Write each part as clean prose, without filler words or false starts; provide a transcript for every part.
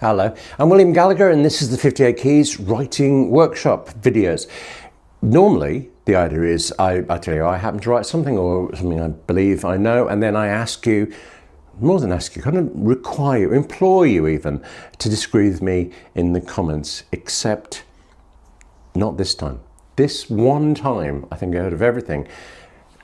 Hello, I'm William Gallagher and this is the 58 Keys Writing Workshop videos. Normally, the idea is I tell you I happen to write something or something I believe I know, and then I ask you, more than ask you, kind of require you, implore you even, to disagree with me in the comments, except not this time. This one time, I think out of everything,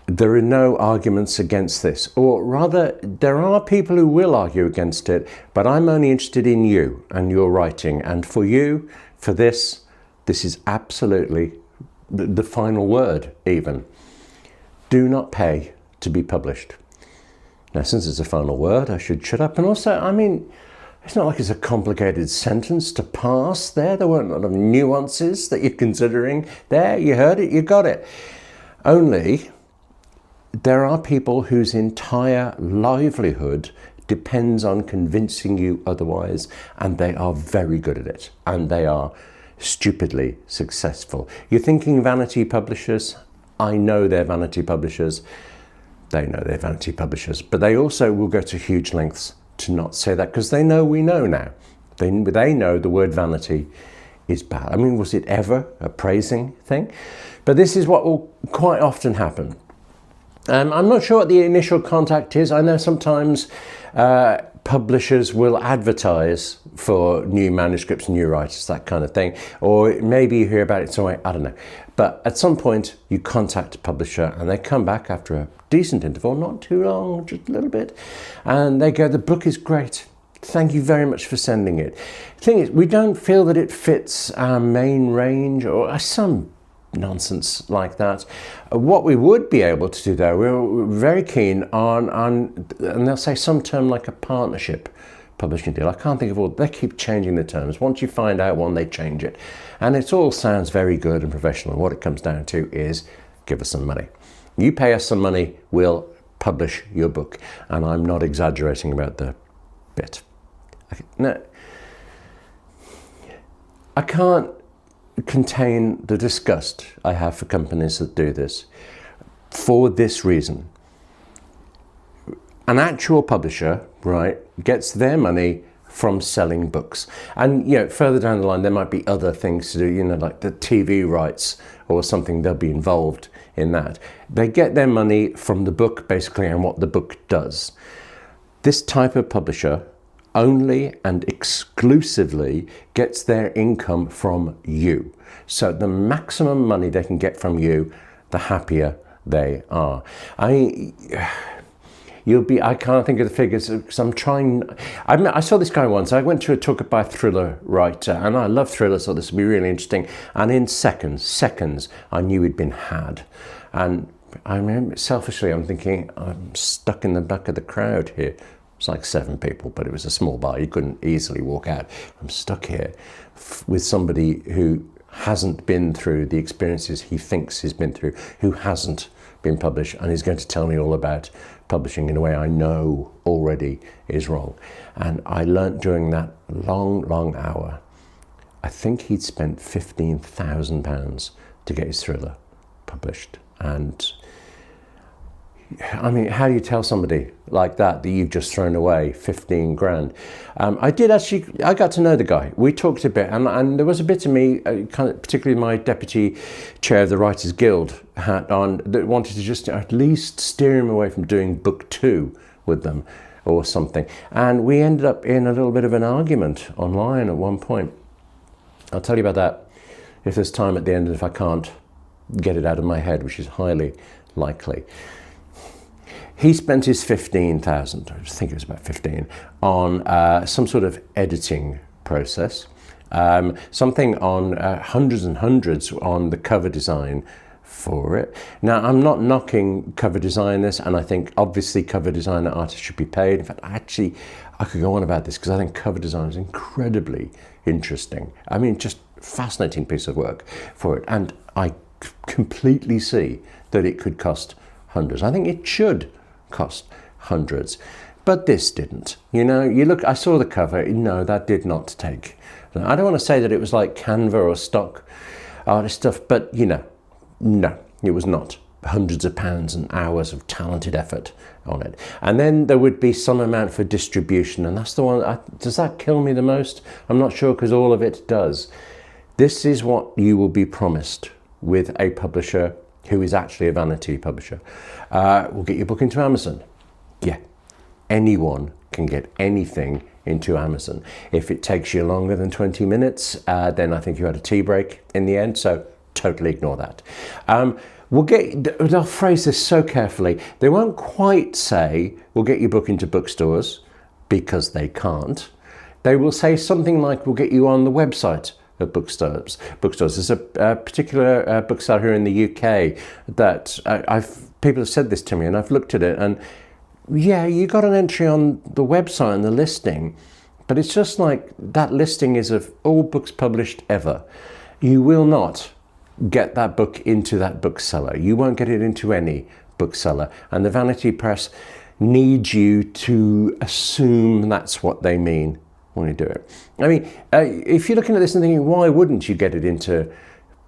there are no arguments against this, or rather there are people who will argue against it, but I'm only interested in you and your writing, and for you, for this is absolutely the final word even. Do not pay to be published. Now, since it's a final word, I should shut up. And also, I mean, it's not like it's a complicated sentence to pass there. There weren't a lot of nuances that you're considering there. You heard it, you got it. Only, there are people whose entire livelihood depends on convincing you otherwise, and they are very good at it, and they are stupidly successful. You're thinking vanity publishers? I know they're vanity publishers. They know they're vanity publishers, but they also will go to huge lengths to not say that, because they know we know now. They know the word vanity is bad. I mean, was it ever a praising thing? But this is what will quite often happen. I'm not sure what the initial contact is. I know sometimes publishers will advertise for new manuscripts, new writers, that kind of thing. Or maybe you hear about it some way, I don't know. But at some point you contact a publisher and they come back after a decent interval, not too long, just a little bit. And they go, the book is great. Thank you very much for sending it. The thing is, we don't feel that it fits our main range or some nonsense like that. What we would be able to do though, we're very keen on, and they'll say some term like a partnership publishing deal. I can't think of all, they keep changing the terms. Once you find out one, they change it. And it all sounds very good and professional. And what it comes down to is, give us some money. You pay us some money, we'll publish your book. And I'm not exaggerating about the bit. No, I can't contain the disgust I have for companies that do this for this reason. An actual publisher, right, gets their money from selling books. And, you know, further down the line, there might be other things to do, you know, like the TV rights or something, they'll be involved in that. They get their money from the book, basically, and what the book does. This type of publisher only and exclusively gets their income from you. So the maximum money they can get from you, the happier they are. I can't think of the figures because I'm trying. I saw this guy once. I went to a talk by a thriller writer, and I love thrillers, so this would be really interesting. And in seconds, I knew he'd been had. And I remember, selfishly, I'm thinking, I'm stuck in the back of the crowd here. It's like 7 people, but it was a small bar. You couldn't easily walk out. I'm stuck here with somebody who hasn't been through the experiences he thinks he's been through, who hasn't been published, and he's going to tell me all about publishing in a way I know already is wrong. And I learnt during that long hour, I think he'd spent £15,000 to get his thriller published. And I mean, how do you tell somebody like that you've just thrown away 15 grand? I got to know the guy. We talked a bit, and there was a bit of me, kind of, particularly my deputy chair of the Writers Guild hat on, that wanted to just at least steer him away from doing book 2 with them or something. And we ended up in a little bit of an argument online at one point. I'll tell you about that if there's time at the end, and if I can't get it out of my head, which is highly likely. He spent his 15,000, I think it was about 15, on some sort of editing process, something on hundreds and hundreds on the cover design for it. Now, I'm not knocking cover designers, and I think obviously cover designer artists should be paid. In fact, actually, I could go on about this because I think cover design is incredibly interesting. I mean, just fascinating piece of work for it. And I completely see that it could cost hundreds. I think it should cost hundreds, but this didn't. You know, you look, I saw the cover, no, that did not take. I don't want to say that it was like Canva or stock artist stuff, but you know, no, it was not. hundreds of pounds and hours of talented effort on it. And then there would be some amount for distribution, and that's the one, does that kill me the most? I'm not sure, because all of it does. This is what you will be promised with a publisher who is actually a vanity publisher. We'll get your book into Amazon. Yeah, anyone can get anything into Amazon. If it takes you longer than 20 minutes, then I think you had a tea break in the end, so totally ignore that. They'll phrase this so carefully. They won't quite say, we'll get your book into bookstores, because they can't. They will say something like, we'll get you on the website of bookstores. There's a particular bookstore here in the UK that people have said this to me, and I've looked at it, and yeah, you got an entry on the website and the listing, but it's just like that listing is of all books published ever. You will not get that book into that bookseller. You won't get it into any bookseller, and the vanity press needs you to assume that's what they mean when you do it. I mean, if you're looking at this and thinking, why wouldn't you get it into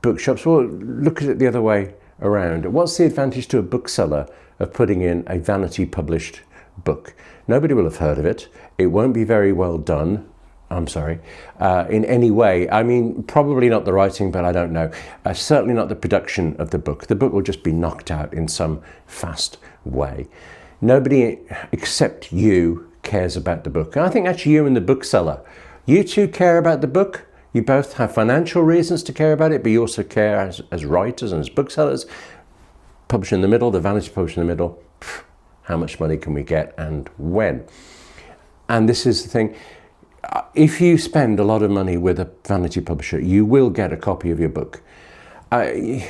bookshops? Well, look at it the other way around. What's the advantage to a bookseller of putting in a vanity published book? Nobody will have heard of it. It won't be very well done. I'm sorry, in any way. I mean, probably not the writing, but I don't know. Certainly not the production of the book. The book will just be knocked out in some fast way. Nobody except you cares about the book. And I think actually you and the bookseller, you two care about the book. You both have financial reasons to care about it, but you also care as writers and as booksellers. Publisher in the middle, the vanity publisher in the middle. How much money can we get and when? And this is the thing. If you spend a lot of money with a vanity publisher, you will get a copy of your book. I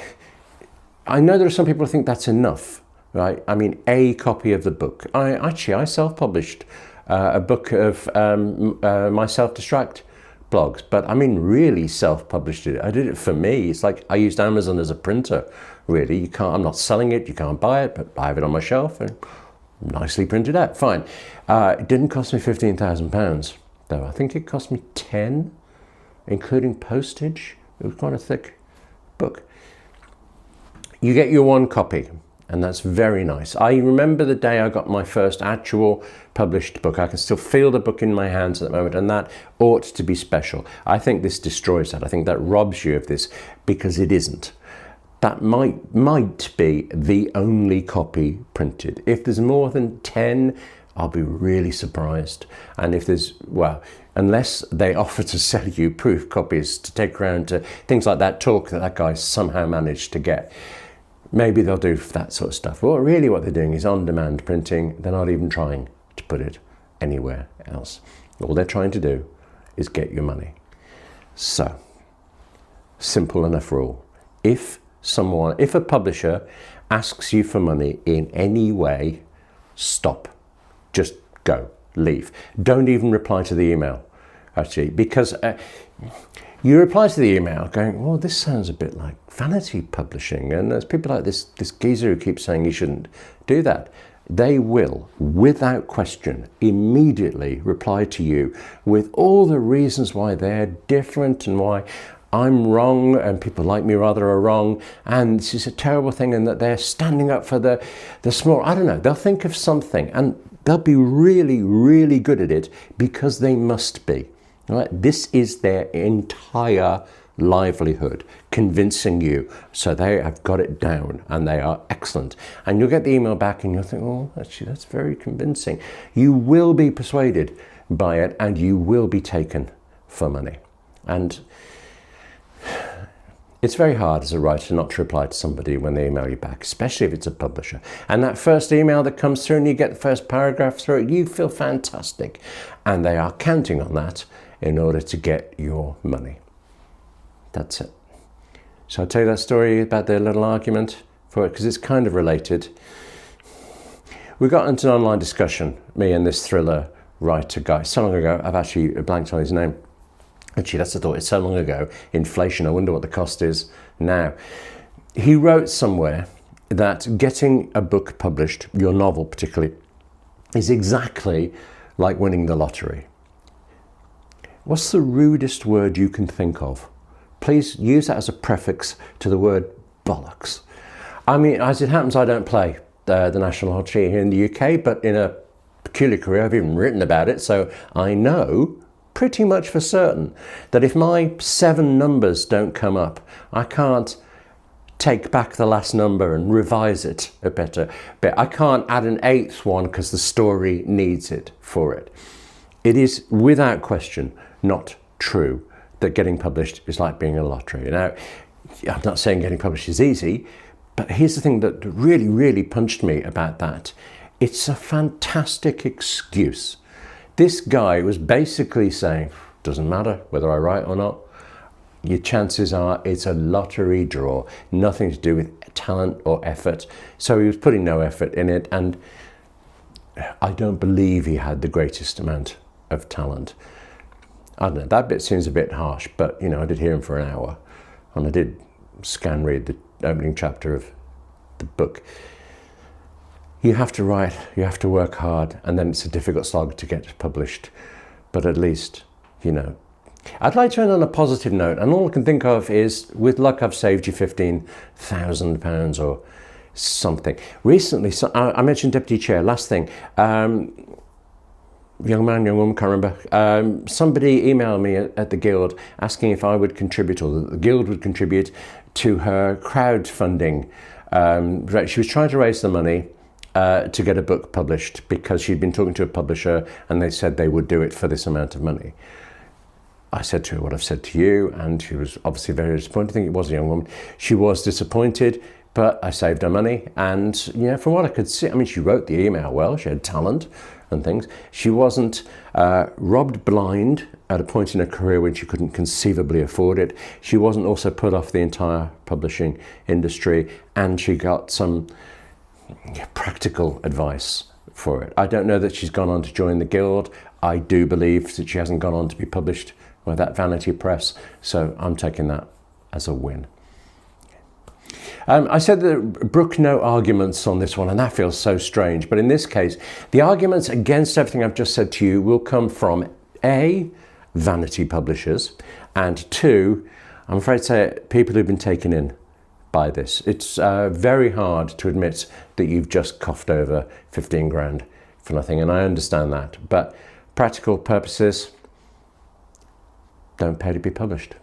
know there are some people who think that's enough, right? I mean, a copy of the book. I self-published a book of my self-distract blogs, but I mean, really self-published it. I did it for me. It's like I used Amazon as a printer, really. You can't, I'm not selling it, you can't buy it, but I have it on my shelf and nicely printed out, fine. It didn't cost me £15,000. Though I think it cost me 10, including postage. It was quite a thick book. You get your one copy, and that's very nice. I remember the day I got my first actual published book. I can still feel the book in my hands at the moment, and that ought to be special. I think this destroys that. I think that robs you of this, because it isn't. That might be the only copy printed. If there's more than 10, I'll be really surprised. And if there's, well, unless they offer to sell you proof copies to take around to things like that talk that guy somehow managed to get, maybe they'll do that sort of stuff. Well, really what they're doing is on-demand printing. They're not even trying to put it anywhere else. All they're trying to do is get your money. So, simple enough rule. If a publisher asks you for money in any way, stop. Just go, leave. Don't even reply to the email, actually, because you reply to the email going, well, this sounds a bit like vanity publishing, and there's people like this geezer who keeps saying you shouldn't do that. They will, without question, immediately reply to you with all the reasons why they're different and why I'm wrong and people like me rather are wrong, and this is a terrible thing, and that they're standing up for the small, I don't know, they'll think of something, and they'll be really, really good at it because they must be. Right? This is their entire livelihood, convincing you. So they have got it down and they are excellent. And you'll get the email back and you'll think, oh, actually, that's very convincing. You will be persuaded by it and you will be taken for money. And it's very hard as a writer not to reply to somebody when they email you back, especially if it's a publisher. And that first email that comes through and you get the first paragraph through it, you feel fantastic. And they are counting on that in order to get your money. That's it. Shall I tell you that story about their little argument for it? Because it's kind of related. We got into an online discussion, me and this thriller writer guy, so long ago, I've actually blanked on his name. Actually, that's the thought, it's so long ago. Inflation, I wonder what the cost is now. He wrote somewhere that getting a book published, your novel particularly, is exactly like winning the lottery. What's the rudest word you can think of? Please use that as a prefix to the word bollocks. I mean, as it happens, I don't play the National Lottery here in the UK, but in a peculiar career, I've even written about it, so I know pretty much for certain that if my 7 numbers don't come up, I can't take back the last number and revise it a bit. I can't add an 8th one because the story needs it for it. It is without question not true that getting published is like being in a lottery. Now, I'm not saying getting published is easy, but here's the thing that really, really punched me about that. It's a fantastic excuse. This guy was basically saying, doesn't matter whether I write or not, your chances are it's a lottery draw, nothing to do with talent or effort. So he was putting no effort in it, and I don't believe he had the greatest amount of talent. I don't know, that bit seems a bit harsh, but you know, I did hear him for an hour, and I did scan read the opening chapter of the book. You have to write, you have to work hard, and then it's a difficult slog to get published. But at least, you know, I'd like to end on a positive note, and all I can think of is, with luck, I've saved you £15,000 or something. Recently, so I mentioned deputy chair, last thing, young man, young woman, can't remember, somebody emailed me at the Guild asking if I would contribute, or the Guild would contribute to her crowdfunding. She was trying to raise the money to get a book published because she'd been talking to a publisher and they said they would do it for this amount of money. I said to her what I've said to you, and she was obviously very disappointed. I think it was a young woman. She was disappointed, but I saved her money. And you know, from what I could see, I mean, she wrote the email well, she had talent and things. She wasn't robbed blind at a point in her career when she couldn't conceivably afford it. She wasn't also put off the entire publishing industry, and she got some practical advice for it. I don't know that she's gone on to join the Guild. I do believe that she hasn't gone on to be published by that Vanity press, so I'm taking that as a win. I said that brook no arguments on this one, and that feels so strange, but in this case, the arguments against everything I've just said to you will come from A, vanity publishers, and 2, I'm afraid to say, people who've been taken in by this. It's very hard to admit that you've just coughed over 15 grand for nothing, and I understand that, but practical purposes, don't pay to be published.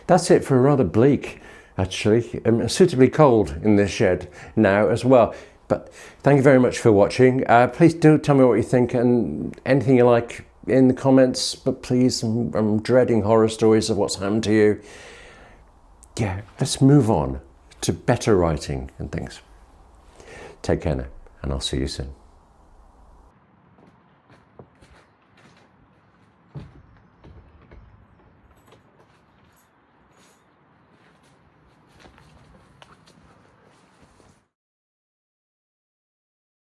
That's it for a rather bleak, actually, suitably cold in this shed now as well. But thank you very much for watching. Please do tell me what you think and anything you like in the comments, but please, I'm dreading horror stories of what's happened to you. Yeah, let's move on to better writing and things. Take care now, and I'll see you soon.